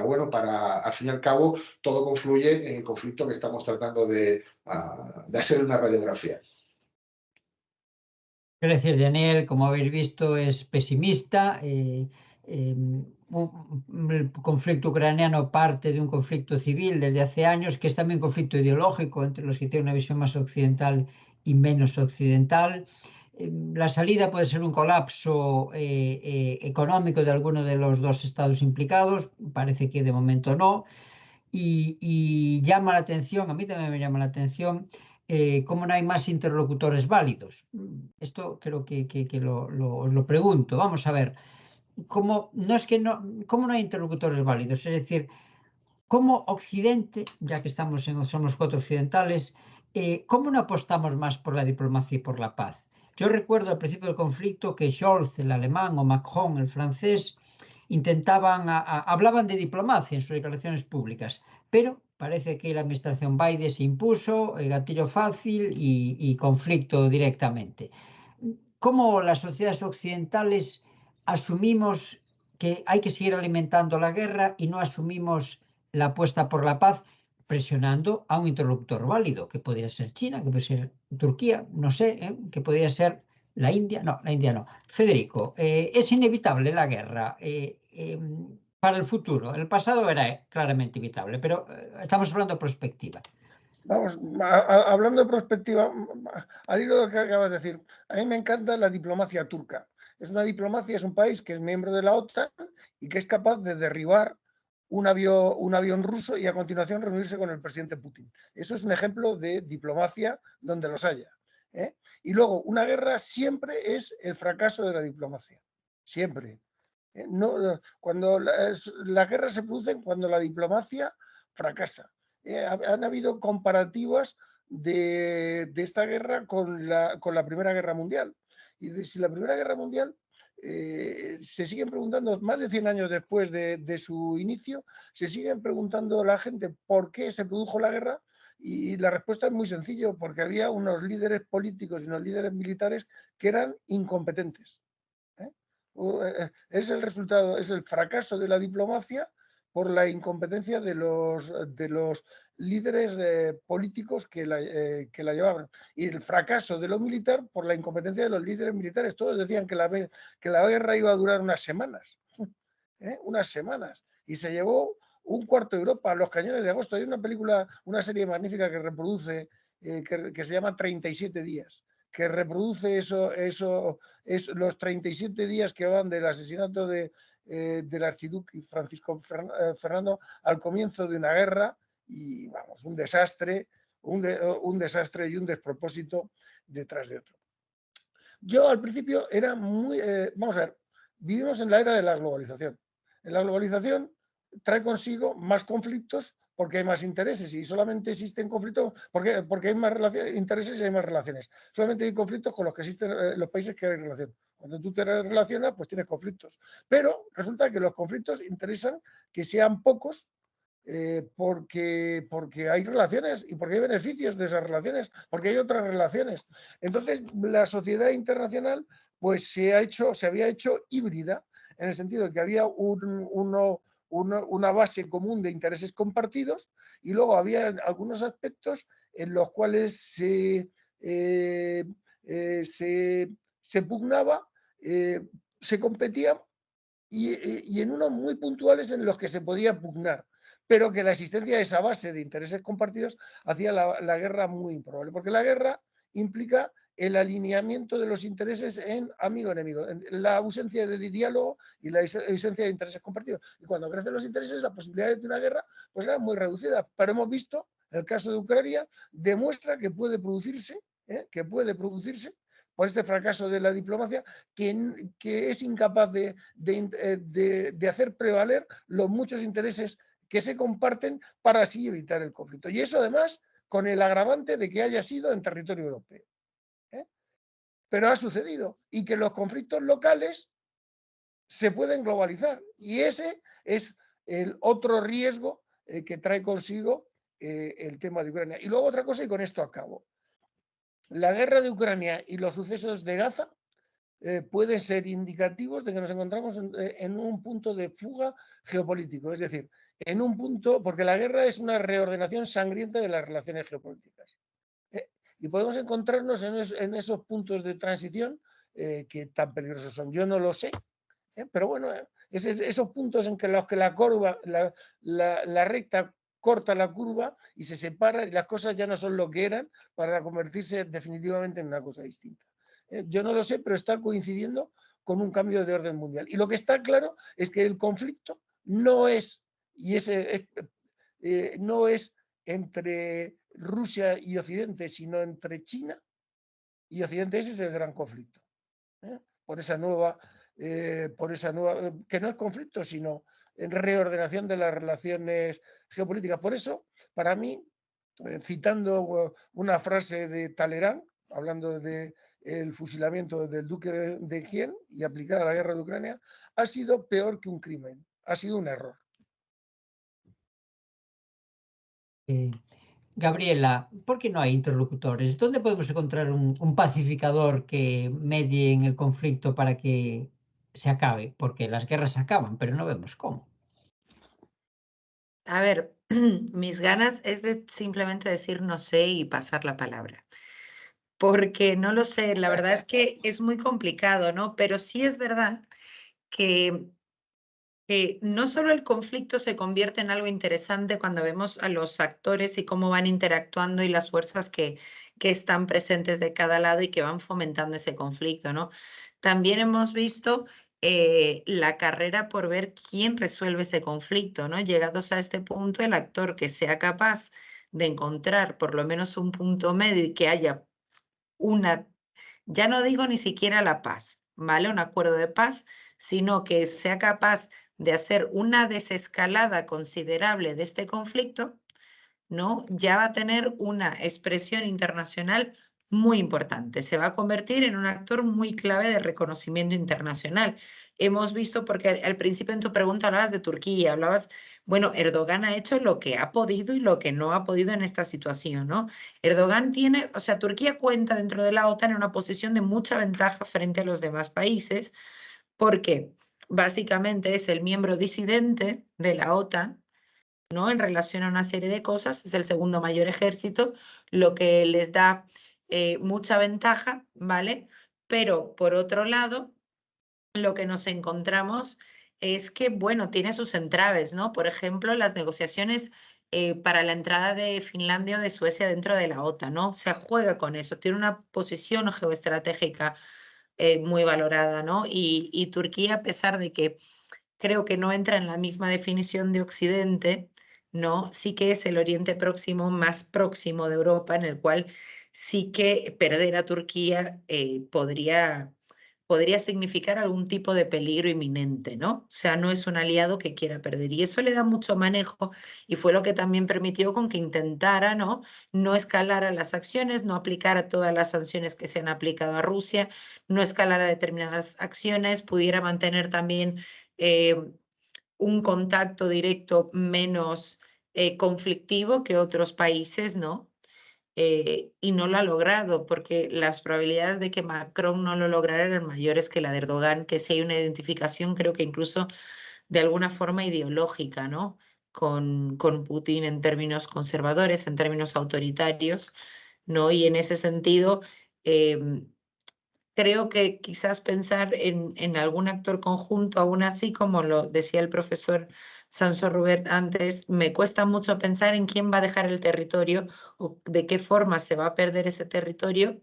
bueno, para al fin y al cabo todo confluye en el conflicto que estamos tratando de hacer una radiografía. Quiero decir, Daniel, como habéis visto, es pesimista. El conflicto ucraniano parte de un conflicto civil desde hace años, que es también un conflicto ideológico entre los que tienen una visión más occidental y menos occidental. La salida puede ser un colapso económico de alguno de los dos estados implicados, parece que de momento no, y llama la atención, a mí también me llama la atención, cómo no hay más interlocutores válidos. Esto creo que os lo pregunto. Vamos a ver, ¿cómo no hay interlocutores válidos? Es decir, ¿cómo Occidente, ya que somos 4 occidentales, cómo no apostamos más por la diplomacia y por la paz? Yo recuerdo al principio del conflicto que Scholz, el alemán, o Macron, el francés, hablaban de diplomacia en sus declaraciones públicas, pero parece que la administración Biden se impuso, el gatillo fácil y conflicto directamente. ¿Cómo las sociedades occidentales asumimos que hay que seguir alimentando la guerra y no asumimos la apuesta por la paz, presionando a un interlocutor válido, que podría ser China, que puede ser Turquía, no sé, que podría ser la India? No, la India no. Federico, es inevitable la guerra para el futuro. El pasado era claramente evitable, pero estamos hablando de perspectiva. Vamos, hablando de perspectiva, al hilo de lo que acabas de decir, a mí me encanta la diplomacia turca. Es una diplomacia, es un país que es miembro de la OTAN y que es capaz de derribar un avión ruso y a continuación reunirse con el presidente Putin. Eso es un ejemplo de diplomacia donde los haya. Y luego, una guerra siempre es el fracaso de la diplomacia. Siempre. No, cuando las guerras se producen cuando la diplomacia fracasa. Han habido comparativas de esta guerra con la Primera Guerra Mundial. Y si la Primera Guerra Mundial se siguen preguntando, más de 100 años después de su inicio, se siguen preguntando a la gente por qué se produjo la guerra, y la respuesta es muy sencilla, porque había unos líderes políticos y unos líderes militares que eran incompetentes. Es el resultado, es el fracaso de la diplomacia por la incompetencia de los líderes políticos que la llevaban, y el fracaso de lo militar por la incompetencia de los líderes militares. Todos decían que la guerra iba a durar unas semanas, unas semanas, y se llevó un cuarto de Europa, los cañones de agosto. Hay una serie magnífica que reproduce, que se llama 37 días, que reproduce los 37 días que van del asesinato del archiduque Francisco Fernando al comienzo de una guerra, y vamos, un desastre y un despropósito detrás de otro. Yo al principio era muy... vamos a ver, vivimos en la era de la globalización. En la globalización trae consigo más conflictos porque hay más intereses, y solamente existen conflictos porque hay más intereses y hay más relaciones. Solamente hay conflictos con los que existen los países que hay relación. Cuando tú te relacionas, pues tienes conflictos. Pero resulta que los conflictos interesan que sean pocos, porque hay relaciones y porque hay beneficios de esas relaciones, porque hay otras relaciones. Entonces, la sociedad internacional pues se había hecho híbrida, en el sentido de que había una base común de intereses compartidos, y luego había algunos aspectos en los cuales se pugnaba, se competía, y en unos muy puntuales en los que se podía pugnar. pero que la existencia de esa base de intereses compartidos hacía la guerra muy improbable, porque la guerra implica el alineamiento de los intereses en amigo-enemigo, la ausencia de diálogo y la ausencia de intereses compartidos. Y cuando crecen los intereses, la posibilidad de una guerra pues era muy reducida. Pero hemos visto, el caso de Ucrania demuestra que puede producirse por este fracaso de la diplomacia, que es incapaz de hacer prevaler los muchos intereses que se comparten para así evitar el conflicto. Y eso además con el agravante de que haya sido en territorio europeo. Pero ha sucedido, y que los conflictos locales se pueden globalizar, y ese es el otro riesgo que trae consigo el tema de Ucrania. Y luego otra cosa, y con esto acabo. La guerra de Ucrania y los sucesos de Gaza pueden ser indicativos de que nos encontramos en un punto de fuga geopolítico, es decir, en un punto, porque la guerra es una reordenación sangrienta de las relaciones geopolíticas. Y podemos encontrarnos en esos puntos de transición que tan peligrosos son. Yo no lo sé, pero bueno, esos puntos en que los que la curva, la recta corta la curva y se separa y las cosas ya no son lo que eran para convertirse definitivamente en una cosa distinta. Yo no lo sé, pero está coincidiendo con un cambio de orden mundial. Y lo que está claro es que el conflicto no es, no es entre Rusia y Occidente, sino entre China y Occidente. Ese es el gran conflicto. Por esa nueva, que no es conflicto, sino reordenación de las relaciones geopolíticas. Por eso, para mí, citando una frase de Talleyrand, hablando del fusilamiento del duque de Enghien y aplicada a la guerra de Ucrania, ha sido peor que un crimen, ha sido un error. Gabriela, ¿por qué no hay interlocutores? ¿Dónde podemos encontrar un pacificador que medie en el conflicto para que se acabe? Porque las guerras se acaban, pero no vemos cómo. A ver, mis ganas es de simplemente decir no sé y pasar la palabra. Porque no lo sé, la verdad es que es muy complicado, ¿no? Pero sí es verdad que no solo el conflicto se convierte en algo interesante cuando vemos a los actores y cómo van interactuando y las fuerzas que están presentes de cada lado y que van fomentando ese conflicto, ¿no? También hemos visto la carrera por ver quién resuelve ese conflicto, ¿no? Llegados a este punto, el actor que sea capaz de encontrar por lo menos un punto medio y que haya ya no digo ni siquiera la paz, ¿vale? Un acuerdo de paz, sino que sea capaz de hacer una desescalada considerable de este conflicto, ¿no? Ya va a tener una expresión internacional muy importante. Se va a convertir en un actor muy clave de reconocimiento internacional. Hemos visto, porque al principio en tu pregunta hablabas de Turquía, hablabas, bueno, Erdogan ha hecho lo que ha podido y lo que no ha podido en esta situación, ¿no? Erdogan tiene, o sea, Turquía cuenta dentro de la OTAN en una posición de mucha ventaja frente a los demás países, porque básicamente es el miembro disidente de la OTAN, ¿no? En relación a una serie de cosas, es el segundo mayor ejército, lo que les da mucha ventaja, ¿vale? Pero por otro lado, lo que nos encontramos es que, bueno, tiene sus entraves, ¿no? Por ejemplo, las negociaciones para la entrada de Finlandia o de Suecia dentro de la OTAN, ¿no? Se juega con eso, tiene una posición geoestratégica muy valorada, ¿no? Y Turquía, a pesar de que creo que no entra en la misma definición de Occidente, ¿no? Sí que es el Oriente Próximo más próximo de Europa, en el cual sí que perder a Turquía podría significar algún tipo de peligro inminente, ¿no? O sea, no es un aliado que quiera perder. Y eso le da mucho manejo y fue lo que también permitió con que intentara, ¿no? No escalar a las acciones, no aplicar a todas las sanciones que se han aplicado a Rusia, no escalar a determinadas acciones, pudiera mantener también un contacto directo menos conflictivo que otros países, ¿no? Y no lo ha logrado, porque las probabilidades de que Macron no lo lograra eran mayores que la de Erdogan, que sí hay una identificación, creo que incluso de alguna forma ideológica, ¿no? Con Putin en términos conservadores, en términos autoritarios, ¿no? Y en ese sentido, creo que quizás pensar en algún actor conjunto, aún así, como lo decía el profesor Sanso Rubert antes, me cuesta mucho pensar en quién va a dejar el territorio o de qué forma se va a perder ese territorio,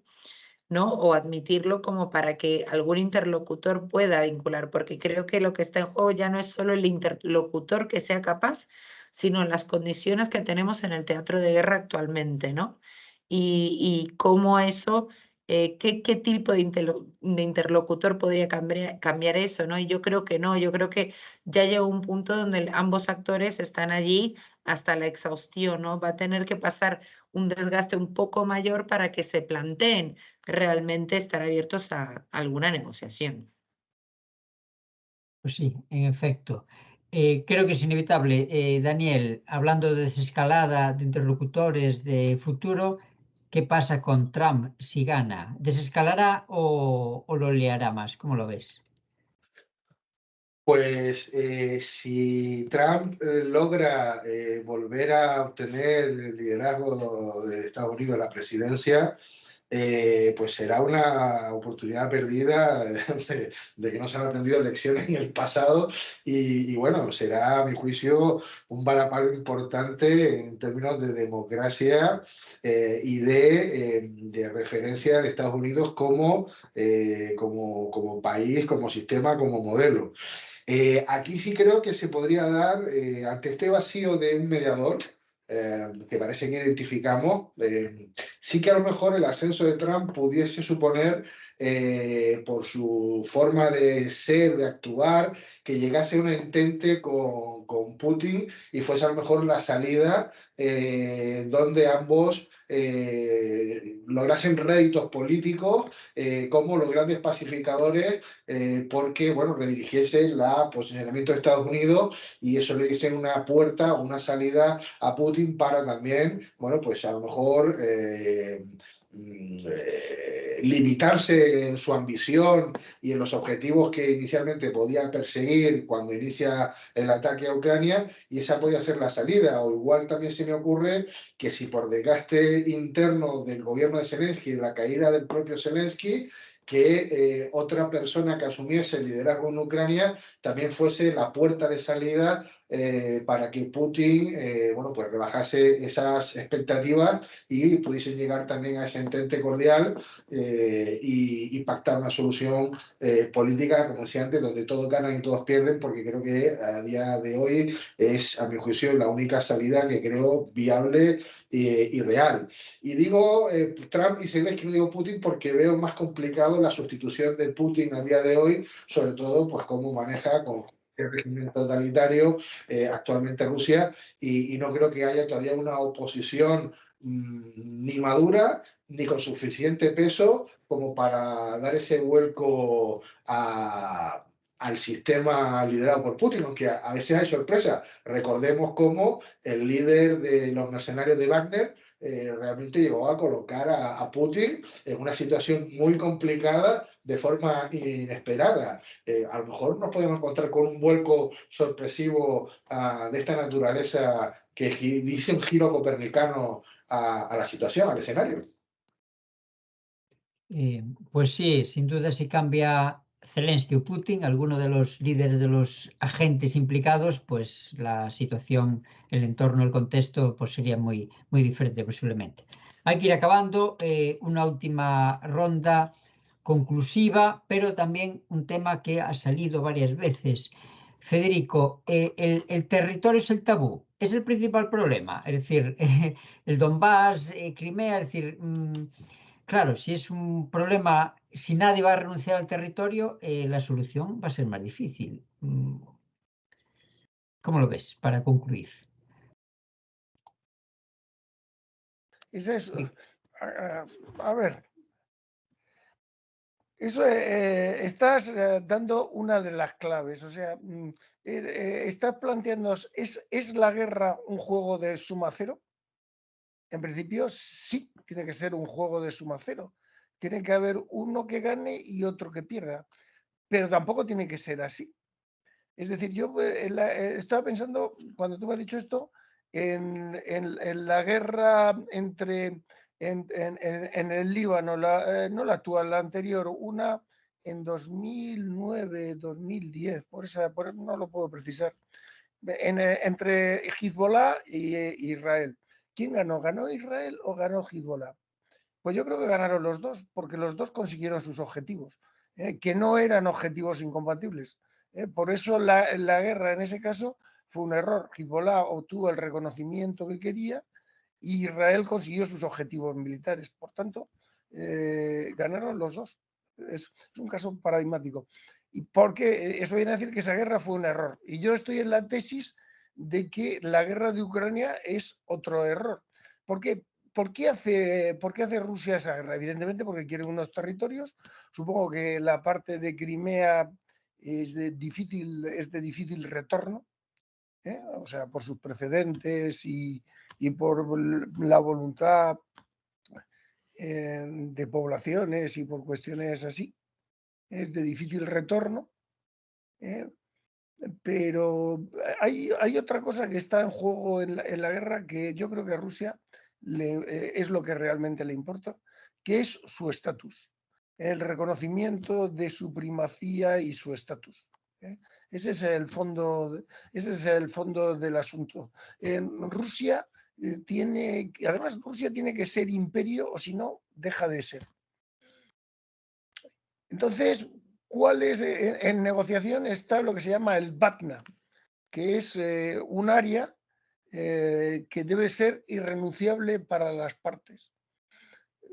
¿no? O admitirlo como para que algún interlocutor pueda vincular, porque creo que lo que está en juego ya no es solo el interlocutor que sea capaz, sino las condiciones que tenemos en el teatro de guerra actualmente, ¿no? Y cómo eso, qué tipo de interlocutor podría cambiar eso, ¿no? Y yo creo que no, yo creo que ya llegó un punto donde ambos actores están allí hasta la exhaustión, ¿no? Va a tener que pasar un desgaste un poco mayor para que se planteen realmente estar abiertos a alguna negociación. Pues sí, en efecto. Creo que es inevitable. Daniel, hablando de desescalada, de interlocutores, de futuro, ¿qué pasa con Trump si gana? ¿Desescalará o lo liará más? ¿Cómo lo ves? Pues si Trump logra volver a obtener el liderazgo de Estados Unidos, la presidencia, pues será una oportunidad perdida de que no se han aprendido lecciones en el pasado y bueno, será a mi juicio un varapalo importante en términos de democracia y de referencia de Estados Unidos como país, como sistema, como modelo. Aquí sí creo que se podría dar, ante este vacío de un mediador, que parece que identificamos, sí que a lo mejor el ascenso de Trump pudiese suponer, por su forma de ser, de actuar, que llegase un entente con Putin y fuese a lo mejor la salida donde ambos lograsen réditos políticos como los grandes pacificadores porque, bueno, redirigiese el posicionamiento de Estados Unidos y eso le diese una puerta o una salida a Putin para también, bueno, pues a lo mejor limitarse en su ambición y en los objetivos que inicialmente podía perseguir cuando inicia el ataque a Ucrania, y esa podía ser la salida. O igual también se me ocurre que si por desgaste interno del gobierno de Zelensky, de la caída del propio Zelensky, que otra persona que asumiese el liderazgo en Ucrania también fuese la puerta de salida para que Putin bueno, pues rebajase esas expectativas y pudiesen llegar también a ese entente cordial y pactar una solución política, como decía antes, donde todos ganan y todos pierden, porque creo que a día de hoy es, a mi juicio, la única salida que creo viable y real. Y digo Trump y Zelensky, no digo Putin, porque veo más complicado la sustitución de Putin a día de hoy, sobre todo pues cómo maneja con el régimen totalitario actualmente Rusia, y no creo que haya todavía una oposición ni madura ni con suficiente peso como para dar ese vuelco al sistema liderado por Putin, aunque a veces hay sorpresa. Recordemos cómo el líder de los mercenarios de Wagner realmente llegó a colocar a Putin en una situación muy complicada de forma inesperada. A lo mejor nos podemos encontrar con un vuelco sorpresivo de esta naturaleza que dice un giro copernicano a la situación, al escenario. Pues sí, sin duda si cambia Zelensky o Putin, alguno de los líderes de los agentes implicados, pues la situación, el entorno, el contexto, pues sería muy, muy diferente posiblemente. Hay que ir acabando. Una última ronda conclusiva, pero también un tema que ha salido varias veces. Federico, el territorio es el tabú, es el principal problema. Es decir, el Donbass, Crimea, es decir, claro, si es un problema, si nadie va a renunciar al territorio, la solución va a ser más difícil. ¿Cómo lo ves para concluir? Es eso. A ver, eso estás dando una de las claves. O sea, estás planteando, ¿es la guerra un juego de suma cero? En principio, sí, tiene que ser un juego de suma cero. Tiene que haber uno que gane y otro que pierda. Pero tampoco tiene que ser así. Es decir, yo estaba pensando, cuando tú me has dicho esto, en la guerra entre en el Líbano, no la actual, la anterior, una en 2009, 2010, no lo puedo precisar, entre Hezbollah e Israel. ¿Quién ganó? ¿Ganó Israel o ganó Hezbollah? Pues yo creo que ganaron los dos, porque los dos consiguieron sus objetivos, que no eran objetivos incompatibles. Por eso la guerra en ese caso fue un error. Hezbollah obtuvo el reconocimiento que quería y Israel consiguió sus objetivos militares. Por tanto, ganaron los dos. Es un caso paradigmático. ¿Y por qué? Eso viene a decir que esa guerra fue un error. Y yo estoy en la tesis de que la guerra de Ucrania es otro error. ¿Por qué? ¿Por qué hace Rusia esa guerra? Evidentemente porque quiere unos territorios. Supongo que la parte de Crimea es de difícil retorno, o sea, por sus precedentes y por la voluntad de poblaciones y por cuestiones así. Es de difícil retorno. Pero hay otra cosa que está en juego en la guerra que yo creo que a Rusia es lo que realmente le importa, que es su estatus, el reconocimiento de su primacía y su estatus. Ese es el fondo del asunto. Rusia además Rusia tiene que ser imperio o si no, deja de ser. Entonces, en negociación está lo que se llama el BATNA, que es un área que debe ser irrenunciable para las partes.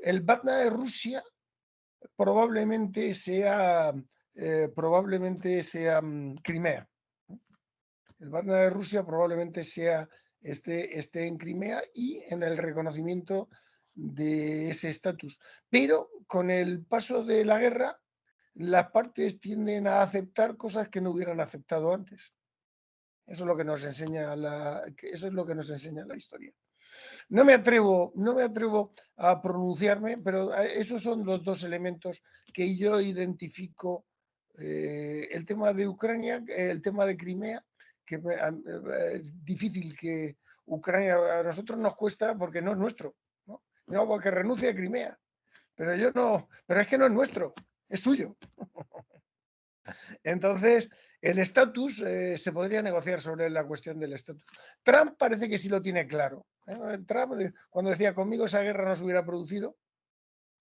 El BATNA de Rusia probablemente sea Crimea. El BATNA de Rusia probablemente esté en Crimea y en el reconocimiento de ese estatus. Pero con el paso de la guerra, las partes tienden a aceptar cosas que no hubieran aceptado antes. Eso es lo que nos enseña la historia. No me atrevo a pronunciarme, pero esos son los dos elementos que yo identifico. El tema de Ucrania, el tema de Crimea, que es difícil que Ucrania a nosotros nos cuesta porque no es nuestro, ¿no? No, porque renuncie a Crimea. Pero es que no es nuestro, es suyo. Entonces, el estatus se podría negociar sobre la cuestión del estatus. Trump parece que sí lo tiene claro. Trump, cuando decía conmigo esa guerra no se hubiera producido,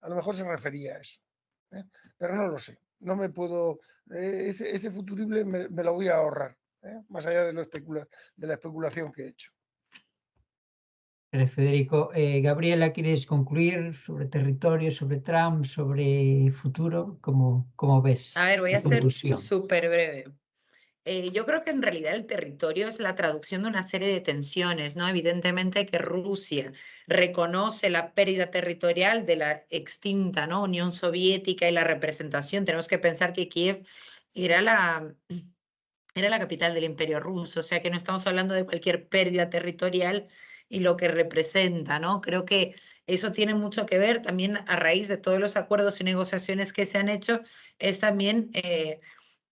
a lo mejor se refería a eso. Pero no lo sé. No me puedo. Ese futurible me lo voy a ahorrar, más allá de la especulación que he hecho. Federico. Gabriela, ¿quieres concluir sobre territorio, sobre Trump, sobre futuro? ¿Cómo ves? A ver, voy la a ser conclusión? súper breve. Yo creo que en realidad el territorio es la traducción de una serie de tensiones, ¿no? Evidentemente que Rusia reconoce la pérdida territorial de la extinta, ¿no? Unión Soviética y la representación. Tenemos que pensar que Kiev era la capital del Imperio Ruso, o sea que no estamos hablando de cualquier pérdida territorial y lo que representa, ¿no? Creo que eso tiene mucho que ver también a raíz de todos los acuerdos y negociaciones que se han hecho, es también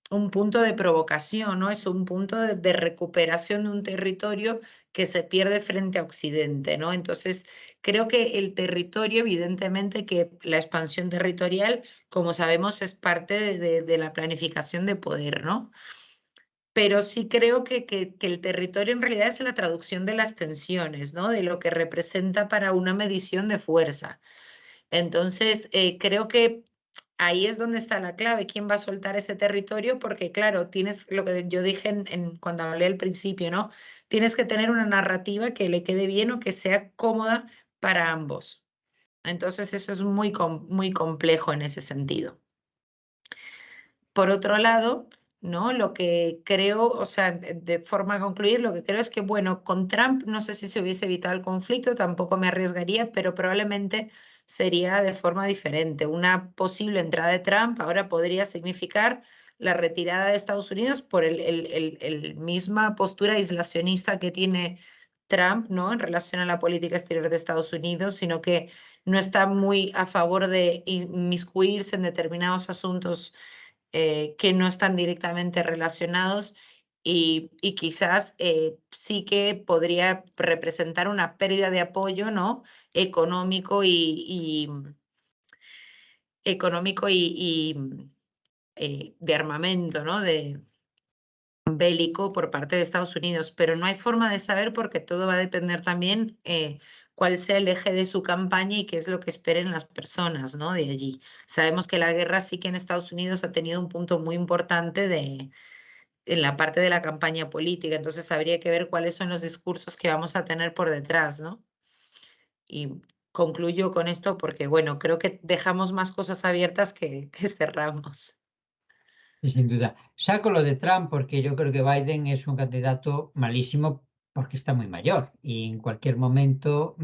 un punto de provocación, ¿no? Es un punto de recuperación de un territorio que se pierde frente a Occidente, ¿no? Entonces, creo que el territorio, evidentemente que la expansión territorial, como sabemos, es parte de la planificación de poder, ¿no? Pero sí creo que el territorio en realidad es la traducción de las tensiones, ¿no? De lo que representa para una medición de fuerza. Entonces, creo que ahí es donde está la clave, quién va a soltar ese territorio, porque claro, tienes lo que yo dije cuando hablé al principio, ¿no? Tienes que tener una narrativa que le quede bien o que sea cómoda para ambos. Entonces, eso es muy complejo en ese sentido. Por otro lado, ¿no? Lo que creo, o sea, de forma a concluir, lo que creo es que, bueno, con Trump no sé si se hubiese evitado el conflicto, tampoco me arriesgaría, pero probablemente sería de forma diferente. Una posible entrada de Trump ahora podría significar la retirada de Estados Unidos por el misma postura aislacionista que tiene Trump, ¿no? En relación a la política exterior de Estados Unidos, sino que no está muy a favor de inmiscuirse en determinados asuntos que no están directamente relacionados y quizás sí que podría representar una pérdida de apoyo, ¿no? Económico y de armamento, ¿no? Bélico por parte de Estados Unidos, pero no hay forma de saber porque todo va a depender también cuál sea el eje de su campaña y qué es lo que esperen las personas, ¿no? De allí. Sabemos que la guerra sí que en Estados Unidos ha tenido un punto muy importante en la parte de la campaña política, entonces habría que ver cuáles son los discursos que vamos a tener por detrás, ¿no? Y concluyo con esto porque, bueno, creo que dejamos más cosas abiertas que cerramos. Y sin duda. Saco lo de Trump porque yo creo que Biden es un candidato malísimo porque está muy mayor y en cualquier momento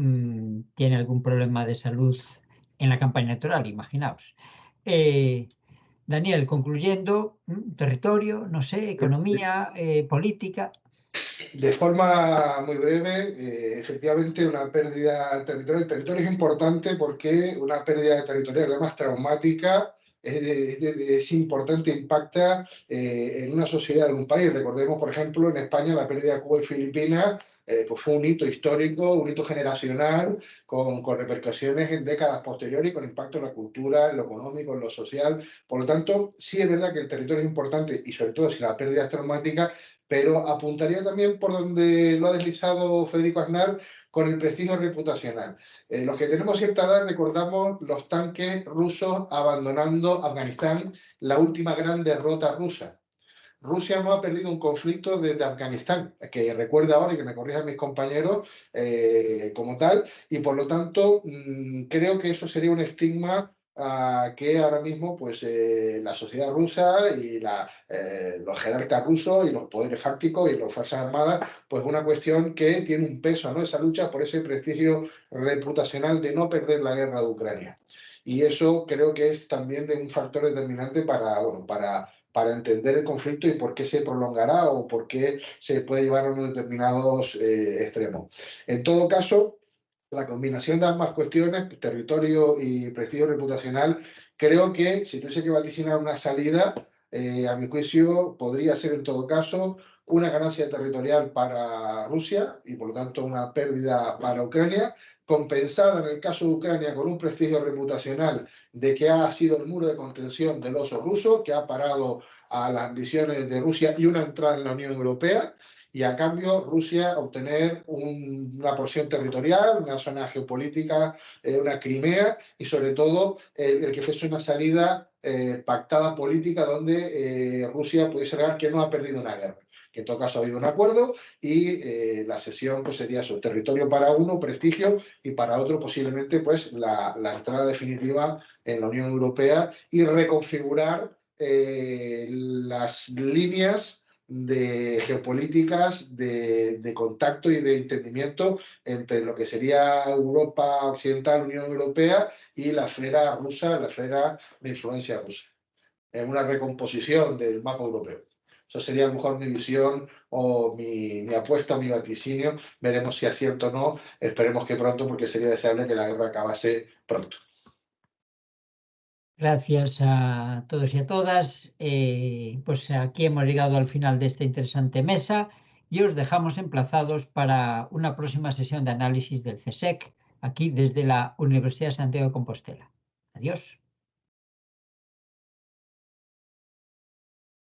tiene algún problema de salud en la campaña electoral, imaginaos. Daniel, concluyendo, territorio, no sé, economía, política. De forma muy breve, efectivamente una pérdida territorial. El territorio es importante porque una pérdida territorial, además traumática, es importante, impacta en una sociedad, en un país. Recordemos, por ejemplo, en España la pérdida de Cuba y Filipinas pues fue un hito histórico, un hito generacional, con repercusiones en décadas posteriores y con impacto en la cultura, en lo económico, en lo social. Por lo tanto, sí es verdad que el territorio es importante y sobre todo si la pérdida es traumática, pero apuntaría también por donde lo ha deslizado Federico Aznar con el prestigio reputacional. Los que tenemos cierta edad recordamos los tanques rusos abandonando Afganistán, la última gran derrota rusa. Rusia no ha perdido un conflicto desde Afganistán, que recuerda ahora y que me corrijan mis compañeros como tal, y por lo tanto creo que eso sería un estigma que ahora mismo pues la sociedad rusa y los jerarcas rusos y los poderes fácticos y las fuerzas armadas, pues una cuestión que tiene un peso, ¿no? Esa lucha por ese prestigio reputacional de no perder la guerra de Ucrania. Y eso creo que es también de un factor determinante para entender el conflicto y por qué se prolongará o por qué se puede llevar a unos determinados extremos. En todo caso, la combinación de ambas cuestiones, territorio y prestigio reputacional, creo que si tuviese que vaticinar una salida, a mi juicio, podría ser en todo caso una ganancia territorial para Rusia y por lo tanto una pérdida para Ucrania, compensada en el caso de Ucrania con un prestigio reputacional de que ha sido el muro de contención del oso ruso, que ha parado a las ambiciones de Rusia y una entrada en la Unión Europea, y a cambio Rusia obtener una porción territorial, una zona geopolítica, una Crimea y sobre todo el que fuese una salida pactada política donde Rusia pudiese ver que no ha perdido una guerra, que en todo caso ha habido un acuerdo y la cesión pues sería su territorio para uno, prestigio, y para otro posiblemente pues la entrada definitiva en la Unión Europea y reconfigurar las líneas de geopolíticas, de contacto y de entendimiento entre lo que sería Europa Occidental, Unión Europea y la esfera rusa, la esfera de influencia rusa. En una recomposición del mapa europeo. Eso sería a lo mejor mi visión o mi apuesta o mi vaticinio. Veremos si acierto o no. Esperemos que pronto, porque sería deseable que la guerra acabase pronto. Gracias a todos y a todas. Pues aquí hemos llegado al final de esta interesante mesa y os dejamos emplazados para una próxima sesión de análisis del CSEC, aquí desde la Universidad de Santiago de Compostela. Adiós.